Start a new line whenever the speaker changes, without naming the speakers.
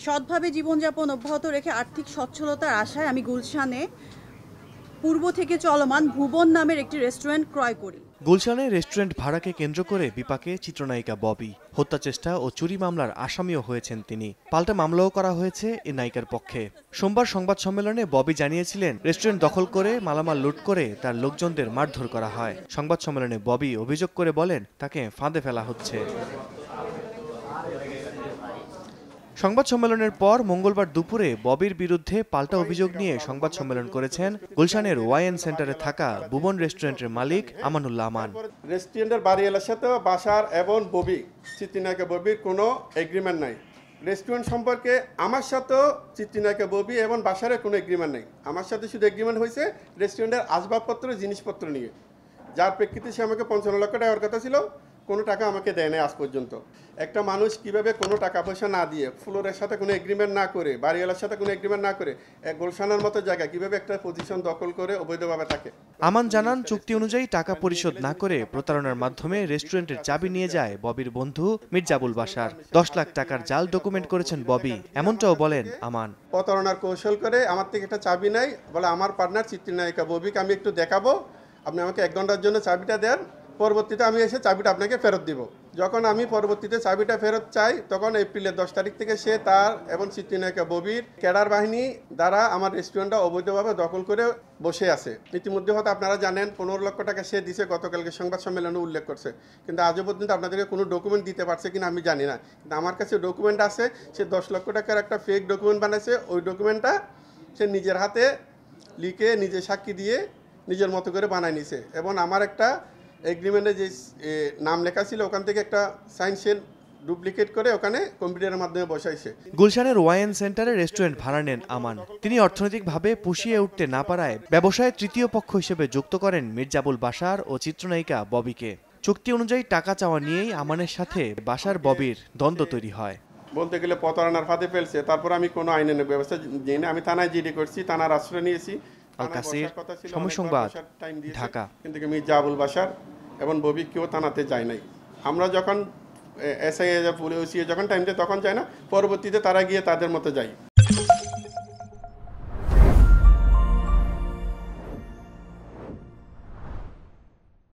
সৎভাবে জীবনযাপন অব্যাহত রেখে আর্থিক সচ্ছলতার আশায় আমি গুলশানে পূর্ব থেকে চলমান ভুবন নামের একটি রেস্টুরেন্ট ক্রয় করি।
গুলশানে রেস্টুরেন্ট ভাড়াকে কেন্দ্র করে বিপাকে চিত্রনায়িকা ববি। হত্যাচেষ্টা ও চুরি মামলার আসামিও হয়েছেন তিনি। পাল্টা মামলাও করা হয়েছে এই নায়িকার পক্ষে। সোমবার সংবাদ সম্মেলনে ববি জানিয়েছিলেন, রেস্টুরেন্ট দখল করে মালামাল লুট করে তার লোকজনদের মারধর করা হয়। সংবাদ সম্মেলনে ববি অভিযোগ করে বলেন, তাকে ফাঁদে ফেলা হচ্ছে। সংবাদ সম্মেলনের পর মঙ্গলবার দুপুরে ববির বিরুদ্ধে পাল্টা অভিযোগ নিয়ে সংবাদ সম্মেলন করেছেন গুলশানের ওয়াইএন সেন্টারে থাকা ভুবন রেস্টুরেন্টের মালিক আমানুল্লাহ আমান।
রেস্টুরেন্টের বাড়িওয়ালার সাথে বাসার এবং ববি চিত্রনায়িকা ববির কোনো এগ্রিমেন্ট নাই। রেস্টুরেন্ট সম্পর্কে আমার সাথেও চিত্রনায়িকা ববি এবং বাসারের কোনো এগ্রিমেন্ট নেই। আমার সাথে শুধু এগ্রিমেন্ট হয়েছে রেস্টুরেন্টের আসবাবপত্র জিনিসপত্র নিয়ে, যার প্রেক্ষিতে সে আমাকে 55 লক্ষ টাকার কথা ছিল, কোনো টাকা আমাকে দেয় নাই আজ পর্যন্ত। একটা মানুষ কিভাবে কোনো টাকা পয়সা না দিয়ে, ফ্লোরের সাথে কোনো এগ্রিমেন্ট না করে, বাড়িওয়ালার সাথে কোনো এগ্রিমেন্ট না করে গুলশানের মতো জায়গায় কিভাবে একটা পজিশন দখল করে অবৈধভাবে থাকে।
আমান জানান, চুক্তি অনুযায়ী টাকা পরিশোধ না করে প্রতারণার মাধ্যমে রেস্টুরেন্টের চাবি নিয়ে যায় ববির বন্ধু মির্জাবুল বাশার। 10 লাখ টাকার জাল ডকুমেন্ট করেছেন ববি, এমনটাও বলেন আমান।
প্রতারণার কৌশল করে আমার থেকে একটা চাবি নাই, বলে আমার পার্টনার চিত্রনায়িকা ববিকে আমি একটু দেখাবো, আপনি আমাকে 1 ঘন্টার জন্য চাবিটা দেন, পরবর্তীতে আমি এসে চাবিটা আপনাকে ফেরত দিব। যখন আমি পরবর্তীতে চাবিটা ফেরত চাই, তখন এপ্রিলের 10 তারিখ থেকে সে তার এবং চিত্রনায়িকা ববির ক্যাডার বাহিনী দ্বারা আমার রেস্টুরেন্টটা অবৈধভাবে দখল করে বসে আছে। ইতিমধ্যে হয়তো আপনারা জানেন 15 লক্ষ টাকা সে দিছে, গতকালকে সংবাদ সম্মেলনে উল্লেখ করছে, কিন্তু আজও পর্যন্ত আপনাদেরকে কোনো ডকুমেন্ট দিতে পারছে কিনা আমি জানি না। কিন্তু আমার কাছে ডকুমেন্ট আছে, সে 10 লক্ষ টাকার একটা ফেক ডকুমেন্ট বানাইছে। ওই ডকুমেন্টটা সে নিজের হাতে লিখে, নিজে সাক্ষী দিয়ে নিজের মতো করে বানাই নিছে, এবং আমার একটা এগ্রিমেন্টে যে নাম লেখা ছিল ওখান থেকে একটা সাইনশেল ডুপ্লিকেট করে ওখানে কম্পিউটারের মাধ্যমে বসাইছে।
গুলশানের ওয়াইএন সেন্টারে রেস্টুরেন্ট ভাড়া নেন আমান। তিনি অর্থনৈতিকভাবে পুষিয়ে উঠতে না পারায় ব্যবসায় তৃতীয় পক্ষ হিসেবে যুক্ত করেন মির্জাবুল বাশার ও চিত্রনায়িকা ববিকে। চুক্তি অনুযায়ী টাকা চাওয়া নিয়েই আমানের সাথে বাশার ববির দ্বন্দ্ব তৈরি হয়।
বলতে গেলে প্রতারণার ফাঁদে ফেলছে। তারপর আমি কোনো আইনের ব্যবস্থা নিই না, আমি থানায় জিডি করছি, থানার আশ্রয় নিয়েছি।
আল কাসির, সময় সংবাদ, ঢাকা।
কিন্তু মির্জাবুল বাশার এবং ববি কেউ থানাতে যায় নাই। আমরা যখন এসআই পুলিশ যখন টাইম দেয় তখন যায় না, পরবর্তীতে তারা গিয়ে তাদের মতো যায়।